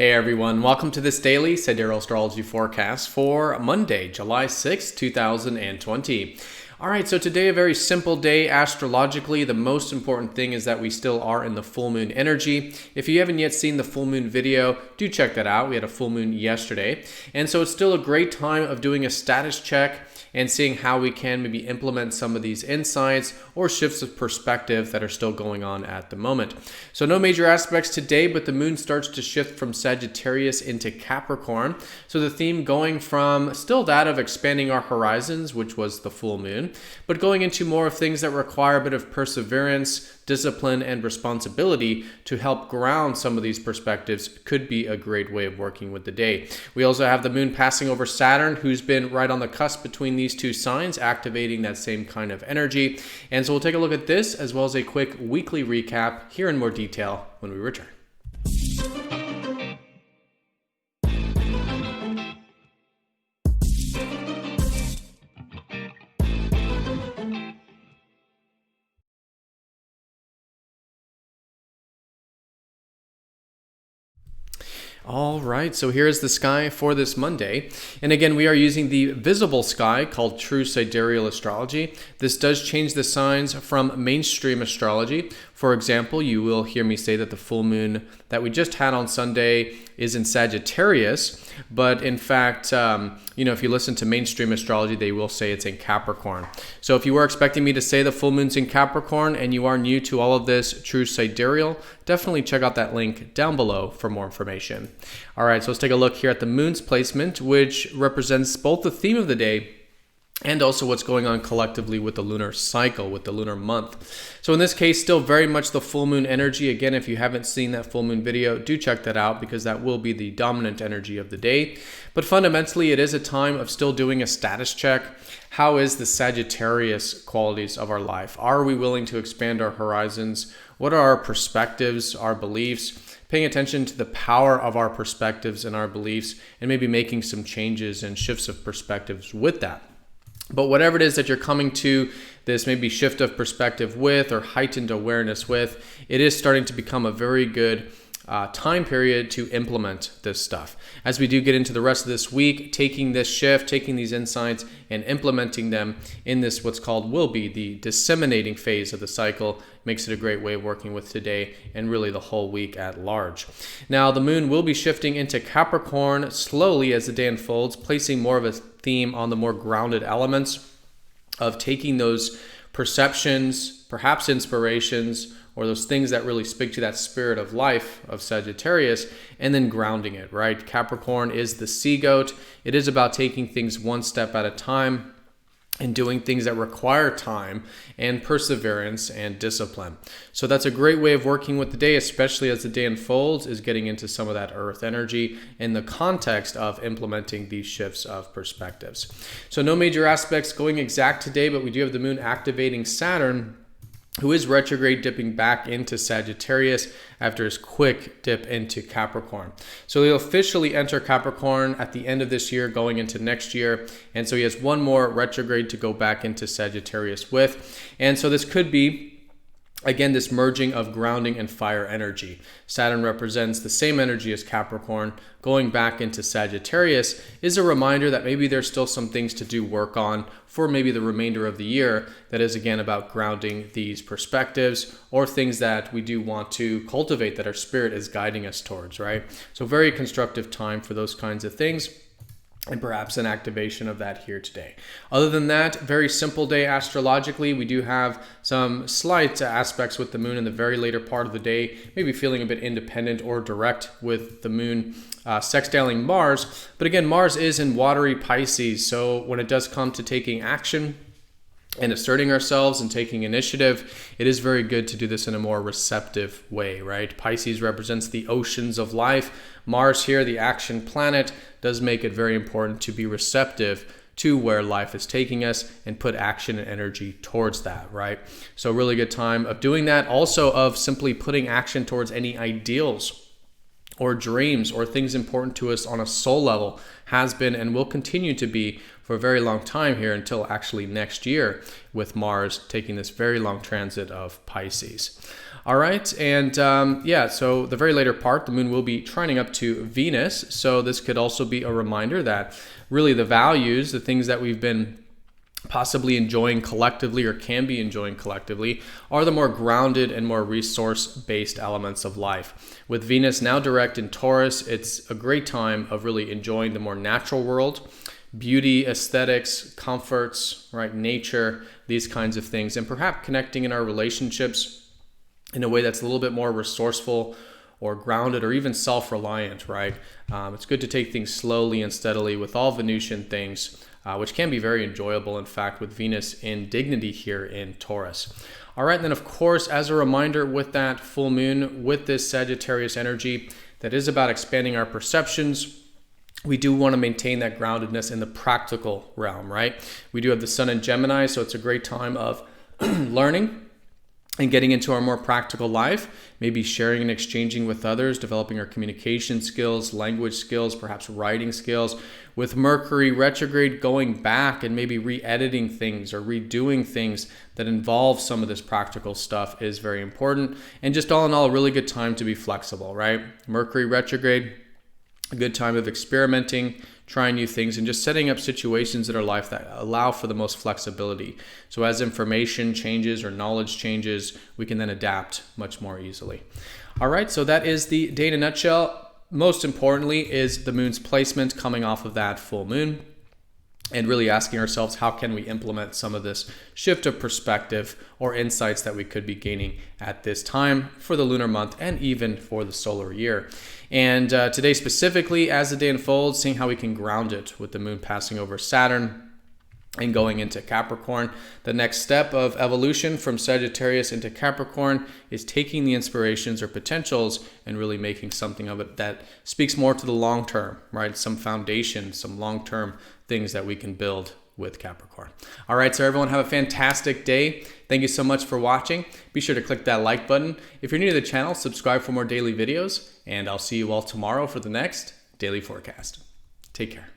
Hey everyone, welcome to this daily Sidereal Astrology forecast for Monday, July 6, 2020. Alright, so today a very simple day astrologically. The most important thing is that we still are in the full moon energy. If you haven't yet seen the full moon video, do check that out. We had a full moon yesterday. And so it's still a great time of doing a status check and seeing how we can maybe implement some of these insights or shifts of perspective that are still going on at the moment. So no major aspects today, but the moon starts to shift from Sagittarius into Capricorn. So the theme going from still that of expanding our horizons, which was the full moon, but going into more of things that require a bit of perseverance, discipline, and responsibility to help ground some of these perspectives could be a great way of working with the day. We also have the moon passing over Saturn, who's been right on the cusp between these two signs, activating that same kind of energy. And so we'll take a look at this as well as a quick weekly recap here in more detail when we return. All right, so here's the sky for this Monday. And again, we are using the visible sky called True Sidereal Astrology. This does change the signs from mainstream astrology. For example, you will hear me say that the full moon that we just had on Sunday is in Sagittarius, but in fact, if you listen to mainstream astrology, they will say it's in Capricorn. So if you were expecting me to say the full moon's in Capricorn and you are new to all of this True Sidereal, definitely check out that link down below for more information. All right, so let's take a look here at the moon's placement, which represents both the theme of the day and also what's going on collectively with the lunar cycle, with the lunar month. So in this case, still very much the full moon energy. Again, if you haven't seen that full moon video, do check that out because that will be the dominant energy of the day. But fundamentally, it is a time of still doing a status check. How is the Sagittarius qualities of our life? Are we willing to expand our horizons? What are our perspectives, our beliefs? Paying attention to the power of our perspectives and our beliefs, and maybe making some changes and shifts of perspectives with that. But whatever it is that you're coming to this maybe shift of perspective with or heightened awareness with, it is starting to become a very good time period to implement this stuff. As we do get into the rest of this week, taking this shift, taking these insights and implementing them in this will be the disseminating phase of the cycle, makes it a great way of working with today and really the whole week at large. Now, the moon will be shifting into Capricorn slowly as the day unfolds, placing more of a theme on the more grounded elements of taking those perceptions, perhaps inspirations, or those things that really speak to that spirit of life of Sagittarius, and then grounding it, right? Capricorn is the sea goat. It is about taking things one step at a time and doing things that require time and perseverance and discipline. So that's a great way of working with the day, especially as the day unfolds, is getting into some of that earth energy in the context of implementing these shifts of perspectives. So no major aspects going exact today, but we do have the moon activating Saturn, who is retrograde, dipping back into Sagittarius after his quick dip into Capricorn. So he'll officially enter Capricorn at the end of this year, going into next year. And so he has one more retrograde to go back into Sagittarius with. And so this could be, again, this merging of grounding and fire energy. Saturn represents the same energy as Capricorn. Going back into Sagittarius is a reminder that maybe there's still some things to do work on for maybe the remainder of the year. That is, again, about grounding these perspectives or things that we do want to cultivate that our spirit is guiding us towards, right? So very constructive time for those kinds of things, and perhaps an activation of that here today. Other than that, very simple day astrologically. We do have some slight aspects with the moon in the very later part of the day, maybe feeling a bit independent or direct with the moon sextiling Mars. But again, Mars is in watery Pisces, so when it does come to taking action and asserting ourselves and taking initiative, it is very good to do this in a more receptive way, right? Pisces represents the oceans of life. Mars here, the action planet, does make it very important to be receptive to where life is taking us and put action and energy towards that, right? So really good time of doing that. Also of simply putting action towards any ideals or dreams or things important to us on a soul level has been and will continue to be for a very long time here until actually next year, with Mars taking this very long transit of Pisces. All right, and so the very later part, the moon will be trining up to Venus. So this could also be a reminder that really the values, the things that we've been possibly enjoying collectively or can be enjoying collectively, are the more grounded and more resource-based elements of life. With Venus now direct in Taurus, it's a great time of really enjoying the more natural world, beauty, aesthetics, comforts, right, nature, these kinds of things, and perhaps connecting in our relationships in a way that's a little bit more resourceful or grounded or even self-reliant, right? It's good to take things slowly and steadily with all Venusian things, which can be very enjoyable, in fact, with Venus in dignity here in Taurus. All right, and then of course, as a reminder with that full moon, with this Sagittarius energy that is about expanding our perceptions, we do want to maintain that groundedness in the practical realm, right? We do have the sun in Gemini, so it's a great time of learning and getting into our more practical life, maybe sharing and exchanging with others, developing our communication skills, language skills, perhaps writing skills. With Mercury retrograde, going back and maybe re-editing things or redoing things that involve some of this practical stuff is very important. And just all in all, a really good time to be flexible, right? Mercury retrograde, a good time of experimenting, trying new things, and just setting up situations in our life that allow for the most flexibility. So as information changes or knowledge changes, we can then adapt much more easily. All right, so that is the day in a nutshell. Most importantly is the moon's placement coming off of that full moon, and really asking ourselves, how can we implement some of this shift of perspective or insights that we could be gaining at this time for the lunar month and even for the solar year. And today specifically, as the day unfolds, seeing how we can ground it with the moon passing over Saturn and going into Capricorn. The next step of evolution from Sagittarius into Capricorn is taking the inspirations or potentials and really making something of it that speaks more to the long term, right? Some foundation, some long-term things that we can build with Capricorn. All right, so everyone have a fantastic day. Thank you so much for watching. Be sure to click that like button. If you're new to the channel, subscribe for more daily videos, and I'll see you all tomorrow for the next daily forecast. Take care.